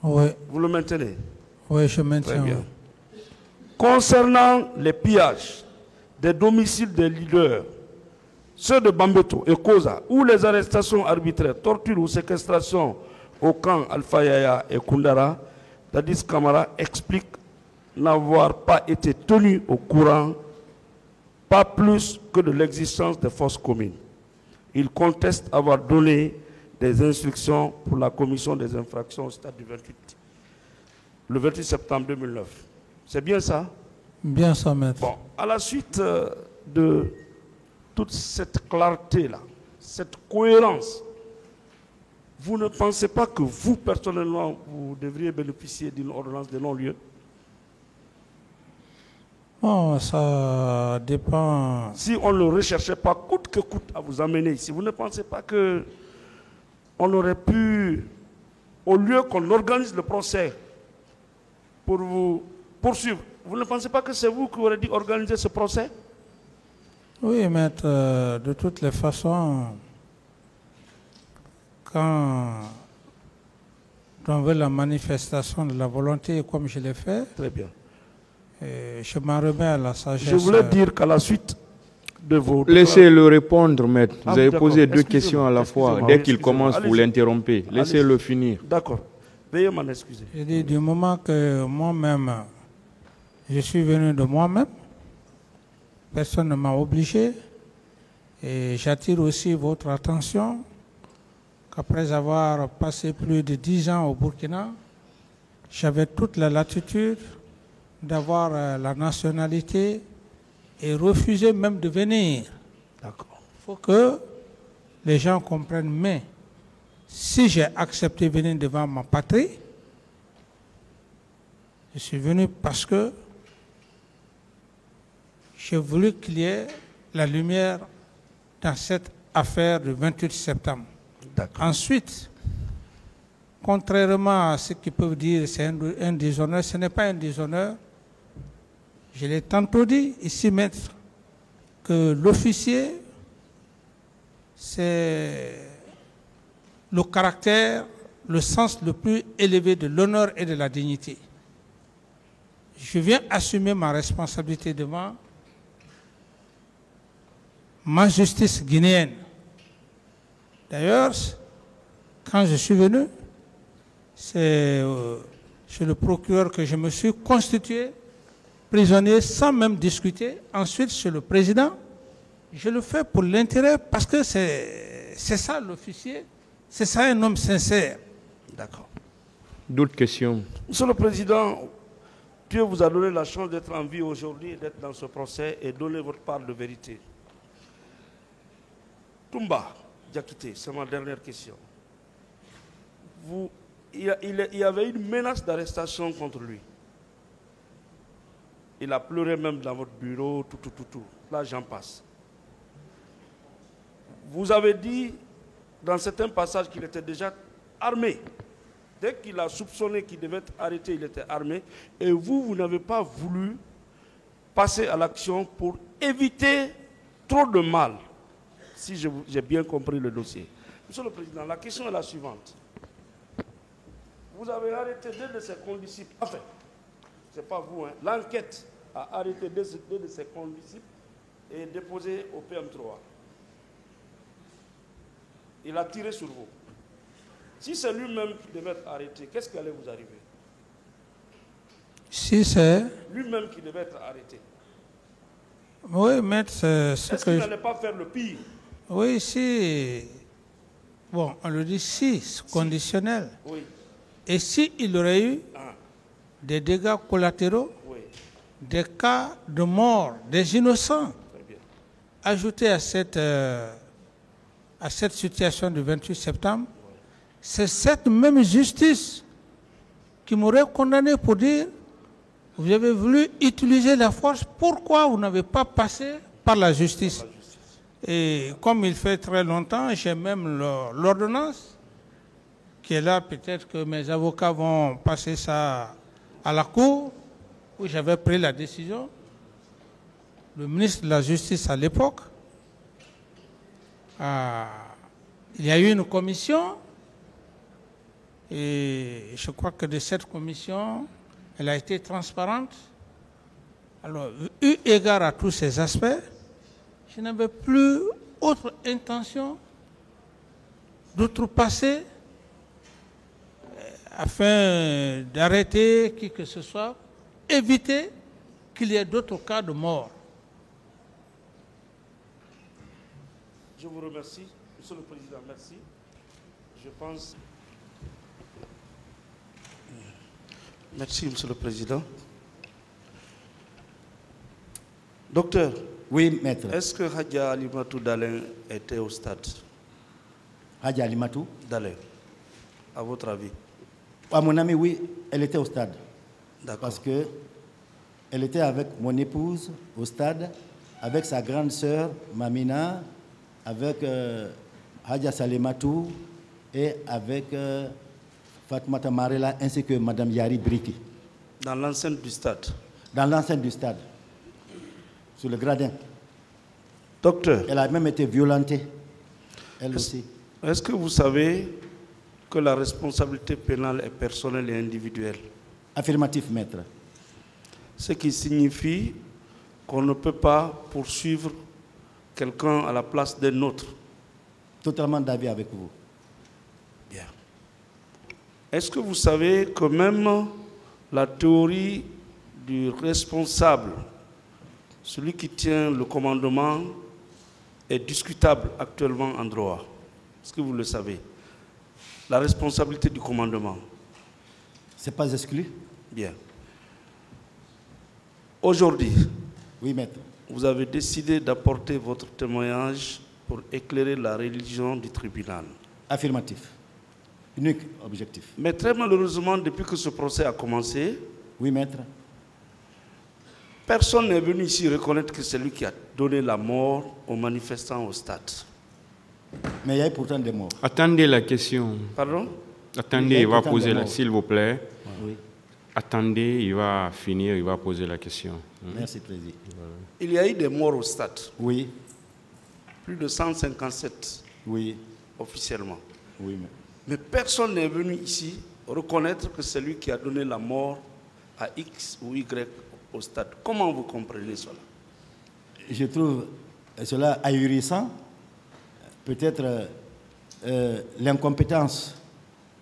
Oui. Vous le maintenez? Oui, je maintiens. Très bien. Concernant les pillages des domiciles des leaders, ceux de Bambeto et Koza, ou les arrestations arbitraires, tortures ou séquestrations au camp Alpha Yaya et Koundara, Dadis Camara explique n'avoir pas été tenu au courant, pas plus que de l'existence des forces communes. Il conteste avoir donné des instructions pour la commission des infractions au stade du 28, le 28 septembre 2009. C'est bien ça? Bien ça, maître. Bon, à la suite de toute cette clarté-là, cette cohérence, vous ne pensez pas que vous, personnellement, vous devriez bénéficier d'une ordonnance de non-lieu? Bon, ça dépend. Si on ne recherchait pas coûte que coûte à vous amener ici, vous ne pensez pas que on aurait pu, au lieu qu'on organise le procès pour vous poursuivre, vous ne pensez pas que c'est vous qui aurez dû organiser ce procès? Oui, maître, de toutes les façons, quand on veut la manifestation de la volonté, comme je l'ai fait, très bien, je m'en remets à la sagesse. Je voulais dire qu'à la suite de vos... Laissez-le répondre, maître. Vous avez posé deux Excusez-moi, questions à la fois. excusez-moi, Dès qu'il excusez-moi. commence, vous Allez-y. l'interrompez. Laissez-le finir. D'accord. Veuillez m'en excuser. Je dis, du moment que moi-même, je suis venu de moi-même, personne ne m'a obligé, et j'attire aussi votre attention qu'après avoir passé plus de 10 ans au Burkina, j'avais toute la latitude d'avoir la nationalité et refuser même de venir. D'accord. Il faut que les gens comprennent, mais si j'ai accepté de venir devant ma patrie, je suis venu parce que j'ai voulu qu'il y ait la lumière dans cette affaire du 28 septembre. Ensuite, contrairement à ce qu'ils peuvent dire c'est un déshonneur, ce n'est pas un déshonneur. Je l'ai tantôt dit ici, maître, que l'officier, c'est le caractère, le sens le plus élevé de l'honneur et de la dignité. Je viens assumer ma responsabilité devant ma justice guinéenne. D'ailleurs, quand je suis venu, c'est chez le procureur que je me suis constitué prisonnier sans même discuter. Ensuite, chez le président, je le fais pour l'intérêt parce que c'est ça l'officier, c'est ça un homme sincère. D'accord. D'autres questions? Monsieur le Président, Dieu vous a donné la chance d'être en vie aujourd'hui, d'être dans ce procès et donner votre part de vérité. Toumba Diakité, c'est ma dernière question. Il y avait une menace d'arrestation contre lui. Il a pleuré même dans votre bureau, tout. Là, j'en passe. Vous avez dit dans certains passages qu'il était déjà armé. Dès qu'il a soupçonné qu'il devait être arrêté, il était armé. Et vous n'avez pas voulu passer à l'action pour éviter trop de mal, si j'ai bien compris le dossier. Monsieur le Président, la question est la suivante. Vous avez arrêté deux de ses condisciples. Enfin, ce n'est pas vous, hein. L'enquête a arrêté deux de ses condisciples et déposé au PM3. Il a tiré sur vous. Si c'est lui-même qui devait être arrêté, qu'est-ce qui allait vous arriver? Si c'est... Lui-même qui devait être arrêté. Oui, maître, c'est ce Est-ce que... qu'il n'allait pas faire le pire? Oui, si... Bon, on le dit si, c'est conditionnel. Oui. Et s'il y aurait eu des dégâts collatéraux, Oui. des cas de mort, des innocents, Très bien. ajoutés à cette situation du 28 septembre, c'est cette même justice qui m'aurait condamné pour dire vous avez voulu utiliser la force, pourquoi vous n'avez pas passé par la justice? Et comme il fait très longtemps, j'ai même l'ordonnance qui est là, peut-être que mes avocats vont passer ça à la cour, où j'avais pris la décision. Le ministre de la Justice à l'époque, il y a eu une commission, et je crois que de cette commission, elle a été transparente. Alors, eu égard à tous ces aspects, je n'avais plus autre intention d'outrepasser afin d'arrêter qui que ce soit, éviter qu'il y ait d'autres cas de mort. Je vous remercie, Monsieur le Président, merci. Je pense... Merci, Monsieur le Président. Docteur, oui, maître. Est-ce que Hadja Alimatou Dalen était au stade? Hadja Alimatou Dalen, à votre avis? À mon ami, oui, elle était au stade. D'accord. Parce que elle était avec mon épouse au stade, avec sa grande sœur Mamina, avec Hadja Salimatou et avec Fatoumata Marela ainsi que Madame Yari Briki. Dans l'enceinte du stade? Dans l'enceinte du stade, sur le gradin. Docteur, elle a même été violentée, elle aussi. Est-ce que vous savez que la responsabilité pénale est personnelle et individuelle? Affirmatif, maître. Ce qui signifie qu'on ne peut pas poursuivre quelqu'un à la place d'un autre. Totalement d'avis avec vous. Bien. Est-ce que vous savez que même la théorie du responsable, celui qui tient le commandement, est discutable actuellement en droit? Est-ce que vous le savez? La responsabilité du commandement. Ce n'est pas exclu. Bien. Aujourd'hui, oui, maître, vous avez décidé d'apporter votre témoignage pour éclairer la religion du tribunal. Affirmatif. Unique objectif. Mais très malheureusement, depuis que ce procès a commencé, oui, maître, personne n'est venu ici reconnaître que c'est lui qui a donné la mort aux manifestants au stade. Mais il y a pourtant des morts. Attendez la question. Pardon? Attendez, il va poser la... S'il vous plaît. Oui. Attendez, il va finir, il va poser la question. Merci, Président. Il y a eu des morts au stade. Oui. Plus de 157. Oui. Officiellement. Oui. Mais personne n'est venu ici reconnaître que c'est lui qui a donné la mort à X ou Y au stade. Comment vous comprenez cela? Je trouve cela ahurissant. Peut-être l'incompétence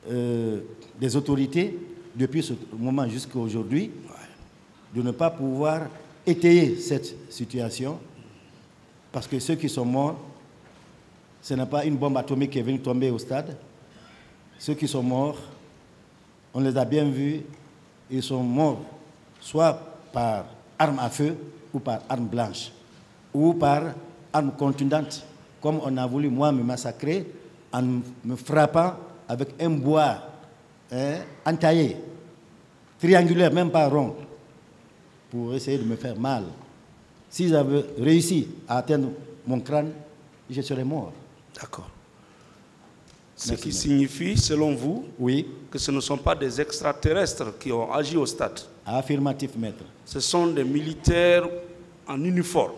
des autorités depuis ce moment jusqu'à aujourd'hui de ne pas pouvoir étayer cette situation, parce que ceux qui sont morts, ce n'est pas une bombe atomique qui est venue tomber au stade. Ceux qui sont morts, on les a bien vus, ils sont morts soit par arme à feu ou par arme blanche ou par arme contundante, comme on a voulu moi me massacrer en me frappant avec un bois entaillé, triangulaire, même pas rond, pour essayer de me faire mal. Si j'avais réussi à atteindre mon crâne, je serais mort. D'accord. Ce qui signifie, selon vous, oui, que ce ne sont pas des extraterrestres qui ont agi au stade. Affirmatif, maître. Ce sont des militaires en uniforme.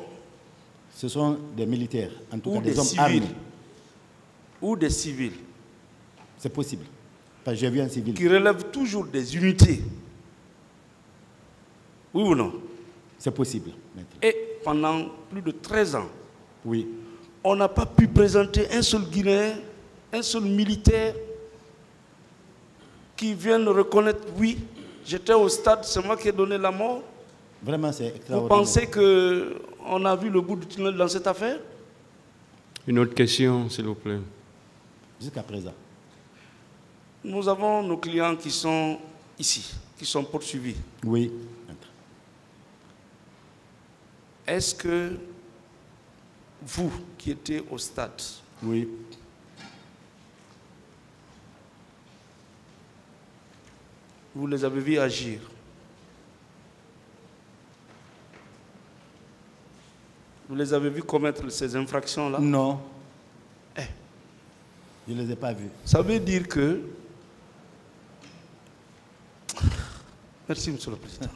Ce sont des militaires, en tout cas des hommes civils. armés. Ou des civils. C'est possible. Parce que j'ai vu un civil. Qui relèvent toujours des unités. Oui ou non? C'est possible, maître. Et pendant plus de 13 ans, oui, on n'a pas pu présenter un seul Guinéen, un seul militaire qui vienne reconnaître, oui, J'étais au stade, c'est moi qui ai donné la mort. Vraiment, c'est Vous extraordinaire. pensez qu'on a vu le bout du tunnel dans cette affaire? Une autre question, s'il vous plaît. Jusqu'à présent. Nous avons nos clients qui sont ici, qui sont poursuivis. Oui. Est-ce que vous qui étiez au stade, Oui. vous les avez vus agir? Vous les avez vus commettre ces infractions-là? Non. Eh. Je ne les ai pas vus. Ça veut dire que... Merci, Monsieur le Président.